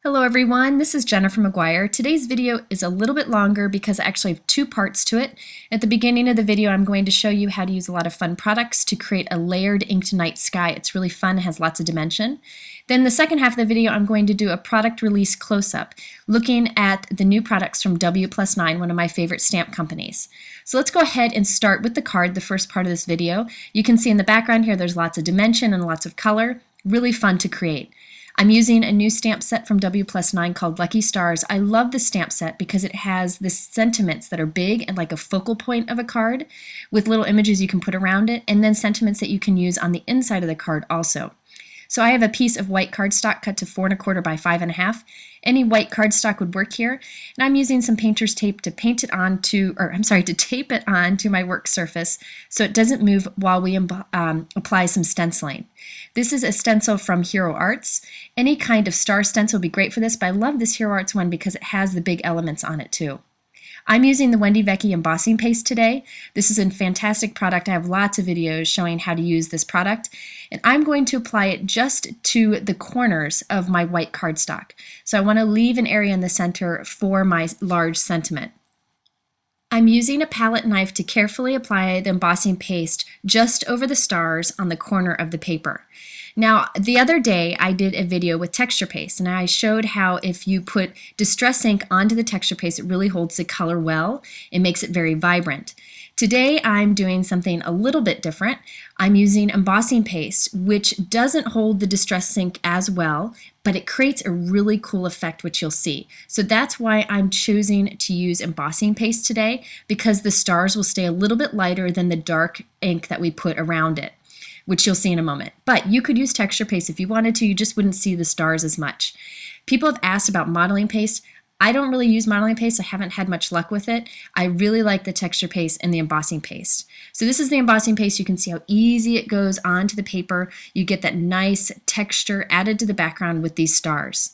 Hello everyone, this is Jennifer McGuire. Today's video is a little bit longer because I actually have two parts to it. At the beginning of the video I'm going to show you how to use a lot of fun products to create a layered inked night sky. It's really fun, it has lots of dimension. Then the second half of the video I'm going to do a product release close-up, looking at the new products from WPlus9, one of my favorite stamp companies. So let's go ahead and start with the card, the first part of this video. You can see in the background here there's lots of dimension and lots of color, really fun to create. I'm using a new stamp set from WPlus9 called Lucky Stars. I love this stamp set because it has the sentiments that are big and like a focal point of a card with little images you can put around it, and then sentiments that you can use on the inside of the card also. So I have a piece of white cardstock cut to 4 1/4 by 5 1/2. Any white cardstock would work here, and I'm using some painter's tape to paint it onto, to tape it on to my work surface so it doesn't move while we apply some stenciling. This is a stencil from Hero Arts. Any kind of star stencil would be great for this, but I love this Hero Arts one because it has the big elements on it too. I'm using the Wendy Vecchi embossing paste today. This is a fantastic product. I have lots of videos showing how to use this product, and I'm going to apply it just to the corners of my white cardstock. So I want to leave an area in the center for my large sentiment. I'm using a palette knife to carefully apply the embossing paste just over the stars on the corner of the paper. Now, the other day I did a video with texture paste, and I showed how if you put distress ink onto the texture paste, it really holds the color well and makes it very vibrant. Today I'm doing something a little bit different. I'm using embossing paste, which doesn't hold the distress ink as well, but it creates a really cool effect, which you'll see. So that's why I'm choosing to use embossing paste today, because the stars will stay a little bit lighter than the dark ink that we put around it, which you'll see in a moment. But you could use texture paste if you wanted to, you just wouldn't see the stars as much. People have asked about modeling paste. I don't really use modeling paste, I haven't had much luck with it. I really like the texture paste and the embossing paste. So this is the embossing paste. You can see how easy it goes onto the paper. You get that nice texture added to the background with these stars.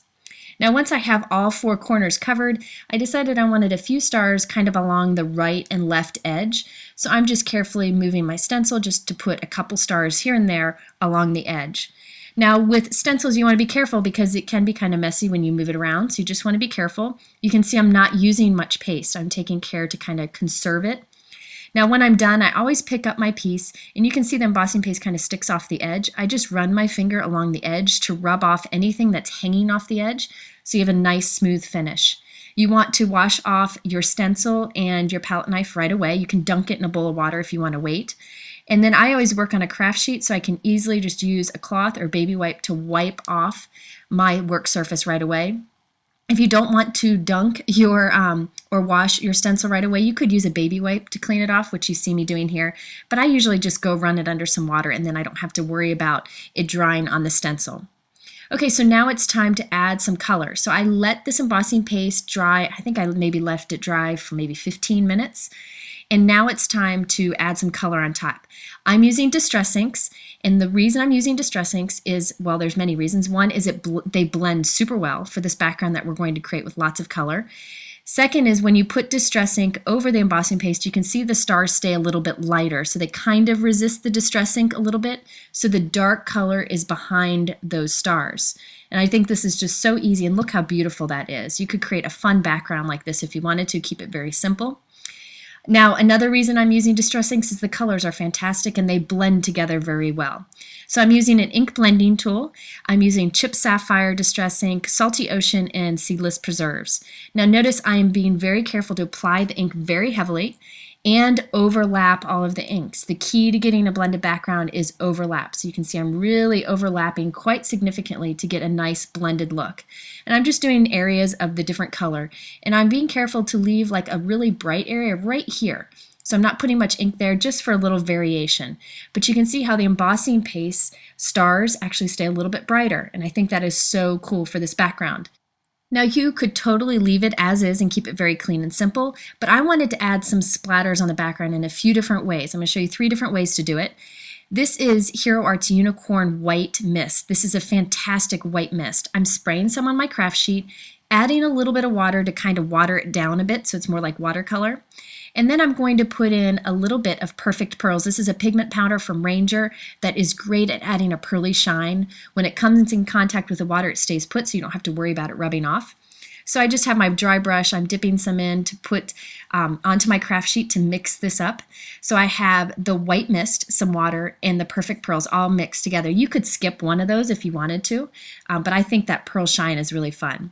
Now once I have all four corners covered, I decided I wanted a few stars kind of along the right and left edge. So I'm just carefully moving my stencil just to put a couple stars here and there along the edge. Now with stencils you want to be careful because it can be kind of messy when you move it around, so you just want to be careful. You can see I'm not using much paste. I'm taking care to kind of conserve it. Now when I'm done, I always pick up my piece, and you can see the embossing paste kind of sticks off the edge. I just run my finger along the edge to rub off anything that's hanging off the edge so you have a nice smooth finish. You want to wash off your stencil and your palette knife right away. You can dunk it in a bowl of water if you want to wait. And then I always work on a craft sheet, so I can easily just use a cloth or baby wipe to wipe off my work surface right away. If you don't want to dunk your or wash your stencil right away, you could use a baby wipe to clean it off, which you see me doing here. But I usually just go run it under some water, and then I don't have to worry about it drying on the stencil. Okay, so now it's time to add some color. So I let this embossing paste dry. I think I maybe left it dry for maybe 15 minutes. And now it's time to add some color on top. I'm using distress inks, and the reason I'm using distress inks is, well, there's many reasons. One is they blend super well for this background that we're going to create with lots of color. Second is when you put distress ink over the embossing paste, you can see the stars stay a little bit lighter, so they kind of resist the distress ink a little bit, so the dark color is behind those stars. And I think this is just so easy, and look how beautiful that is. You could create a fun background like this if you wanted to, keep it very simple. Now, another reason I'm using distress inks is the colors are fantastic and they blend together very well. So I'm using an ink blending tool. I'm using Chip Sapphire Distress Ink, Salty Ocean, and Seedless Preserves. Now notice I am being very careful to apply the ink very heavily and overlap all of the inks. The key to getting a blended background is overlap. So you can see I'm really overlapping quite significantly to get a nice blended look. And I'm just doing areas of the different color. And I'm being careful to leave like a really bright area right here. So I'm not putting much ink there, just for a little variation. But you can see how the embossing paste stars actually stay a little bit brighter. And I think that is so cool for this background. Now you could totally leave it as is and keep it very clean and simple, but I wanted to add some splatters on the background in a few different ways. I'm going to show you 3 different ways to do it. This is Hero Arts Unicorn White Mist. This is a fantastic white mist. I'm spraying some on my craft sheet, adding a little bit of water to kind of water it down a bit so it's more like watercolor. And then I'm going to put in a little bit of Perfect Pearls. This is a pigment powder from Ranger that is great at adding a pearly shine. When it comes in contact with the water, it stays put, so you don't have to worry about it rubbing off. So I just have my dry brush. I'm dipping some in to put onto my craft sheet to mix this up. So I have the white mist, some water, and the Perfect Pearls all mixed together. You could skip one of those if you wanted to, but I think that pearl shine is really fun.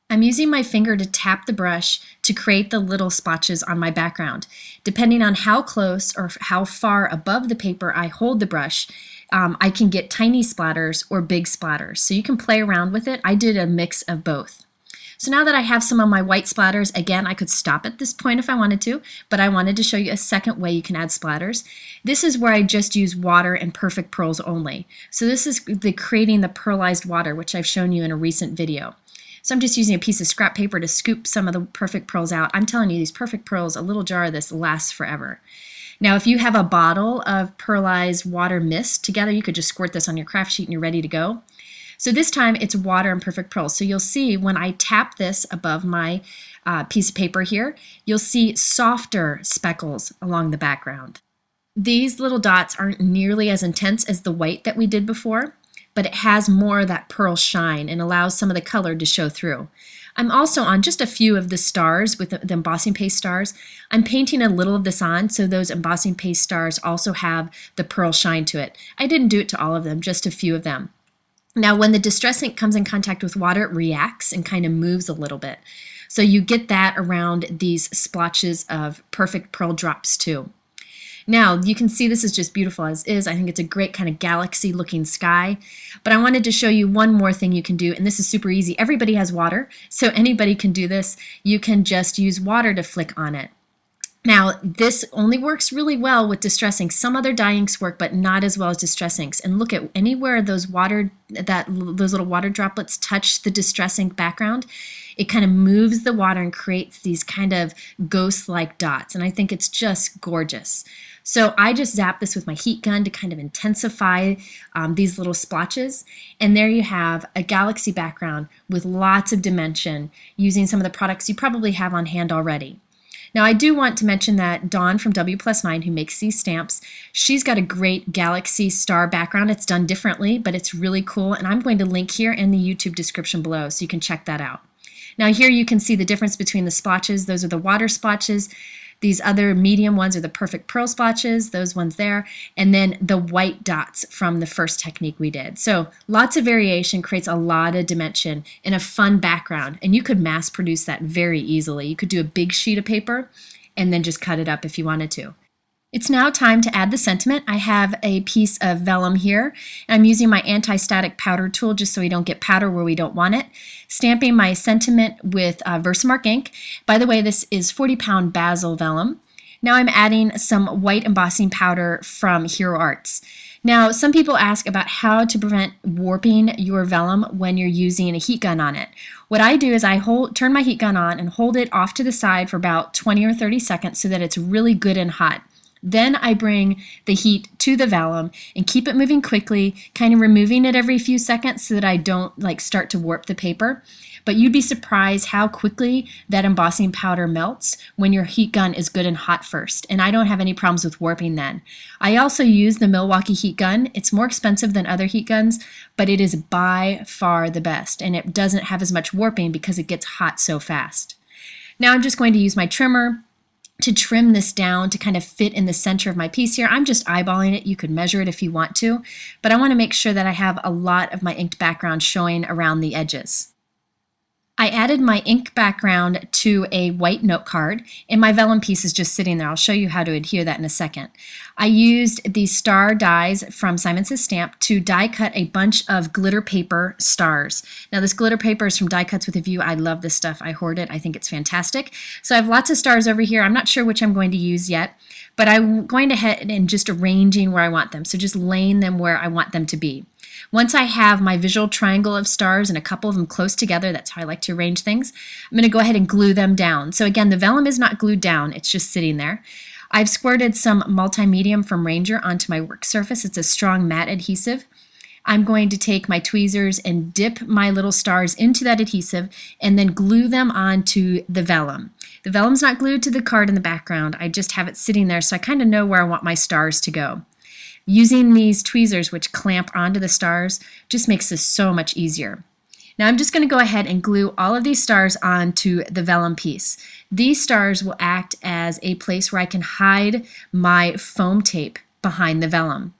I'm using my finger to tap the brush to create the little splotches on my background. Depending on how close or how far above the paper I hold the brush, I can get tiny splatters or big splatters. So you can play around with it. I did a mix of both. So now that I have some of my white splatters, again, I could stop at this point if I wanted to, but I wanted to show you a second way you can add splatters. This is where I just use water and Perfect Pearls only. So this is creating the pearlized water, which I've shown you in a recent video. So I'm just using a piece of scrap paper to scoop some of the Perfect Pearls out. I'm telling you, these Perfect Pearls, a little jar of this lasts forever. Now, if you have a bottle of pearlized water mist together, you could just squirt this on your craft sheet and you're ready to go. So this time it's water and Perfect Pearls. So you'll see when I tap this above my piece of paper here, you'll see softer speckles along the background. These little dots aren't nearly as intense as the white that we did before, but it has more of that pearl shine and allows some of the color to show through. I'm also on just a few of the stars with the embossing paste stars. I'm painting a little of this on so those embossing paste stars also have the pearl shine to it. I didn't do it to all of them, just a few of them. Now, when the Distress ink comes in contact with water, it reacts and kind of moves a little bit. So you get that around these splotches of Perfect Pearl drops too. Now, you can see this is just beautiful as is. I think it's a great kind of galaxy looking sky. But I wanted to show you one more thing you can do, and this is super easy. Everybody has water, so anybody can do this. You can just use water to flick on it. Now, this only works really well with Distress inks. Some other dye inks work, but not as well as Distress inks. And look at anywhere those little water droplets touch the Distress ink background, it kind of moves the water and creates these kind of ghost-like dots. And I think it's just gorgeous. So I just zap this with my heat gun to kind of intensify these little splotches. And there you have a galaxy background with lots of dimension using some of the products you probably have on hand already. Now, I do want to mention that Dawn from WPlus9, who makes these stamps, she's got a great galaxy star background. It's done differently, but it's really cool, and I'm going to link here in the YouTube description below so you can check that out. Now, here you can see the difference between the splotches. Those are the water splotches. These other medium ones are the Perfect Pearl splotches, those ones there, and then the white dots from the first technique we did. So lots of variation creates a lot of dimension in a fun background, and you could mass produce that very easily. You could do a big sheet of paper and then just cut it up if you wanted to. It's now time to add the sentiment. I have a piece of vellum here. I'm using my anti-static powder tool just so we don't get powder where we don't want it. Stamping my sentiment with Versamark ink. By the way, this is 40-pound basil vellum. Now I'm adding some white embossing powder from Hero Arts. Now, some people ask about how to prevent warping your vellum when you're using a heat gun on it. What I do is I turn my heat gun on and hold it off to the side for about 20 or 30 seconds so that it's really good and hot. Then I bring the heat to the vellum and keep it moving quickly, kind of removing it every few seconds so that I don't start to warp the paper. But you'd be surprised how quickly that embossing powder melts when your heat gun is good and hot first. And I don't have any problems with warping then. I also use the Milwaukee heat gun. It's more expensive than other heat guns, but it is by far the best. And it doesn't have as much warping because it gets hot so fast. Now I'm just going to use my trimmer to trim this down to kind of fit in the center of my piece here. I'm just eyeballing it. You could measure it if you want to, but I want to make sure that I have a lot of my inked background showing around the edges. I added my ink background to a white note card, and my vellum piece is just sitting there. I'll show you how to adhere that in a second. I used these star dies from Simon Says Stamp to die cut a bunch of glitter paper stars. Now this glitter paper is from Die Cuts with a View. I love this stuff. I hoard it. I think it's fantastic. So I have lots of stars over here. I'm not sure which I'm going to use yet, but I'm going to head and just arranging where I want them. So just laying them where I want them to be. Once I have my visual triangle of stars and a couple of them close together, that's how I like to arrange things, I'm going to go ahead and glue them down. So again, the vellum is not glued down, it's just sitting there. I've squirted some multi-medium from Ranger onto my work surface. It's a strong matte adhesive. I'm going to take my tweezers and dip my little stars into that adhesive and then glue them onto the vellum. The vellum's not glued to the card in the background. I just have it sitting there so I kind of know where I want my stars to go. Using these tweezers, which clamp onto the stars, just makes this so much easier. Now I'm just going to go ahead and glue all of these stars onto the vellum piece. These stars will act as a place where I can hide my foam tape behind the vellum.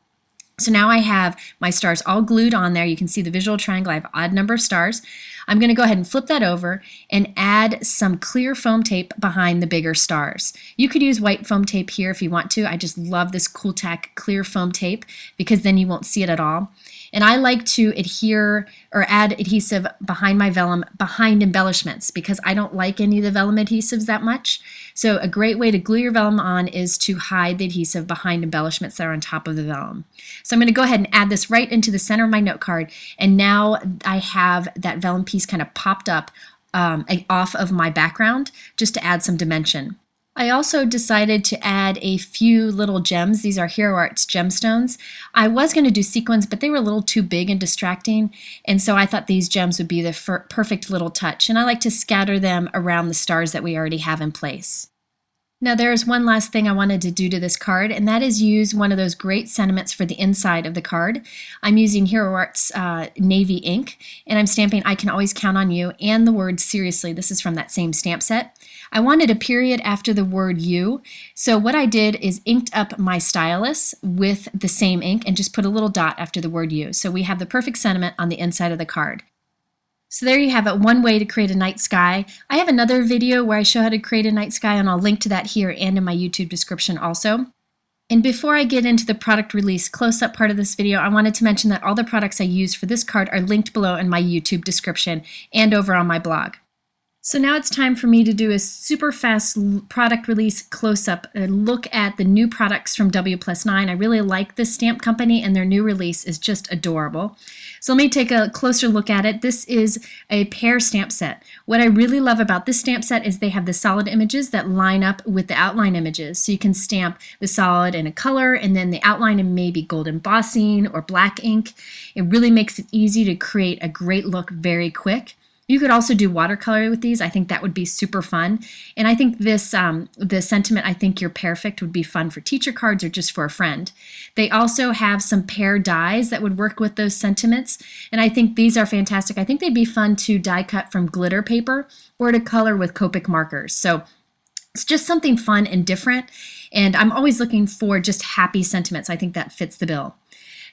So now I have my stars all glued on there. You can see the visual triangle. I have an odd number of stars. I'm going to go ahead and flip that over and add some clear foam tape behind the bigger stars. You could use white foam tape here if you want to. I just love this Cool Tack clear foam tape because then you won't see it at all. And I like to adhere or add adhesive behind my vellum behind embellishments because I don't like any of the vellum adhesives that much. So a great way to glue your vellum on is to hide the adhesive behind embellishments that are on top of the vellum. So I'm going to go ahead and add this right into the center of my note card, and now I have that vellum piece kind of popped up off of my background just to add some dimension. I also decided to add a few little gems. These are Hero Arts gemstones. I was going to do sequins, but they were a little too big and distracting, and so I thought these gems would be the perfect little touch, and I like to scatter them around the stars that we already have in place. Now there's one last thing I wanted to do to this card, and that is use one of those great sentiments for the inside of the card. I'm using Hero Arts Navy ink, and I'm stamping I Can Always Count on You and the word Seriously. This is from that same stamp set. I wanted a period after the word you, so what I did is inked up my stylus with the same ink and just put a little dot after the word you. So we have the perfect sentiment on the inside of the card. So there you have it, one way to create a night sky. I have another video where I show how to create a night sky, and I'll link to that here and in my YouTube description also. And before I get into the product release close-up part of this video, I wanted to mention that all the products I use for this card are linked below in my YouTube description and over on my blog. So now it's time for me to do a super fast product release close-up, a look at the new products from WPlus9. I really like this stamp company, and their new release is just adorable. So let me take a closer look at it. This is a pair stamp set. What I really love about this stamp set is they have the solid images that line up with the outline images. So you can stamp the solid in a color and then the outline in maybe gold embossing or black ink. It really makes it easy to create a great look very quick. You could also do watercolor with these. I think that would be super fun. And I think this, the sentiment, I think you're perfect, would be fun for teacher cards or just for a friend. They also have some pair dies that would work with those sentiments. And I think these are fantastic. I think they'd be fun to die cut from glitter paper or to color with Copic markers. So it's just something fun and different. And I'm always looking for just happy sentiments. I think that fits the bill.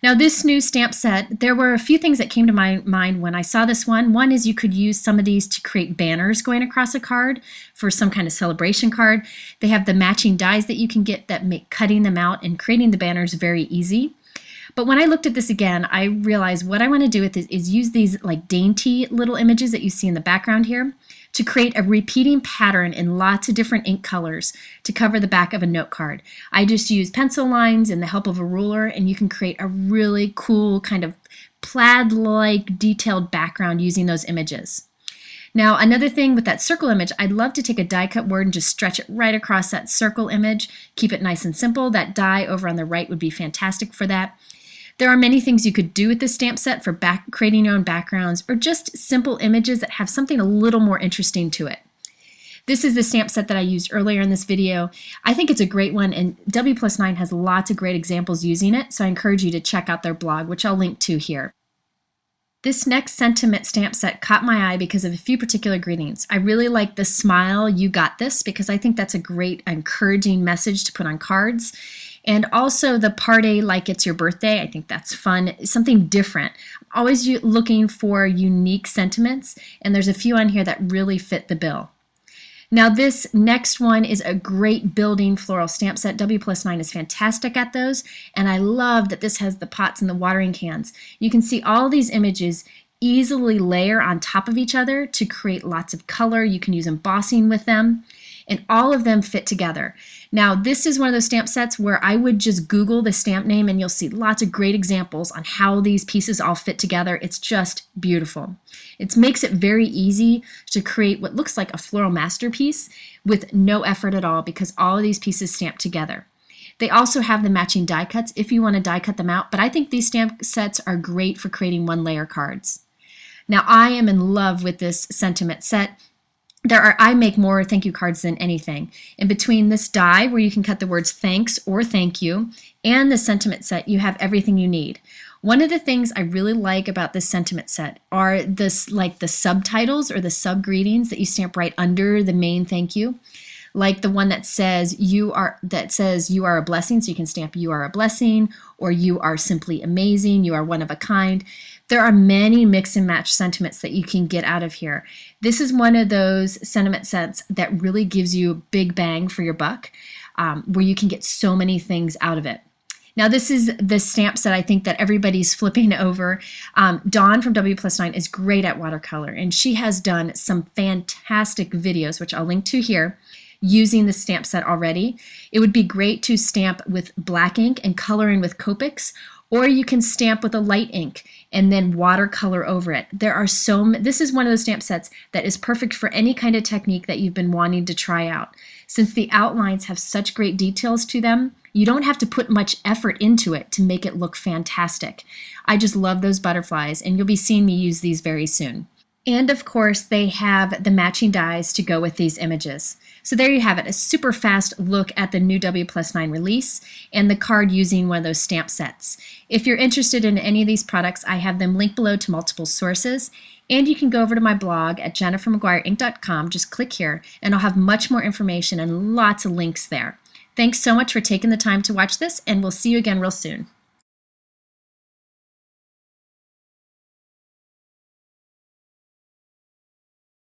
Now this new stamp set, there were a few things that came to my mind when I saw this one. One is you could use some of these to create banners going across a card for some kind of celebration card. They have the matching dies that you can get that make cutting them out and creating the banners very easy. But when I looked at this again, I realized what I want to do with it is use these like dainty little images that you see in the background here to create a repeating pattern in lots of different ink colors to cover the back of a note card. I just use pencil lines and the help of a ruler, and you can create a really cool kind of plaid-like detailed background using those images. Now another thing with that circle image, I'd love to take a die cut word and just stretch it right across that circle image, keep it nice and simple. That die over on the right would be fantastic for that. There are many things you could do with this stamp set for creating your own backgrounds or just simple images that have something a little more interesting to it. This is the stamp set that I used earlier in this video. I think it's a great one, and WPlus9 has lots of great examples using it, so I encourage you to check out their blog, which I'll link to here. This next sentiment stamp set caught my eye because of a few particular greetings. I really like the smile, you got this, because I think that's a great encouraging message to put on cards. And also the party like it's your birthday. I think that's fun, something different. I'm always looking for unique sentiments, and there's a few on here that really fit the bill. Now this next one is a great building floral stamp set. WPlus9 is fantastic at those, and I love that this has the pots and the watering cans. You can see all these images easily layer on top of each other to create lots of color. You can use embossing with them, and all of them fit together. Now this is one of those stamp sets where I would just Google the stamp name and you'll see lots of great examples on how these pieces all fit together. It's just beautiful. It makes it very easy to create what looks like a floral masterpiece with no effort at all because all of these pieces stamp together. They also have the matching die cuts if you want to die cut them out, but I think these stamp sets are great for creating one layer cards. Now I am in love with this sentiment set. I make more thank you cards than anything. And between this die where you can cut the words thanks or thank you and the sentiment set, you have everything you need. One of the things I really like about this sentiment set are the subtitles or the sub greetings that you stamp right under the main thank you. Like the one that says you are a blessing, so you can stamp you are a blessing, or you are simply amazing, you are one of a kind. There are many mix and match sentiments that you can get out of here. This is one of those sentiment sets that really gives you a big bang for your buck, where you can get so many things out of it. Now this is the stamp set I think that everybody's flipping over. Dawn from WPlus9 is great at watercolor, and she has done some fantastic videos, which I'll link to here, using the stamp set already. It would be great to stamp with black ink and color in with Copics, or you can stamp with a light ink and then watercolor over it. This is one of those stamp sets that is perfect for any kind of technique that you've been wanting to try out. Since the outlines have such great details to them, you don't have to put much effort into it to make it look fantastic. I just love those butterflies, and you'll be seeing me use these very soon. And of course, they have the matching dies to go with these images. So there you have it, a super fast look at the new WPlus9 release and the card using one of those stamp sets. If you're interested in any of these products, I have them linked below to multiple sources. And you can go over to my blog at jennifermcguireinc.com, just click here, and I'll have much more information and lots of links there. Thanks so much for taking the time to watch this, and we'll see you again real soon.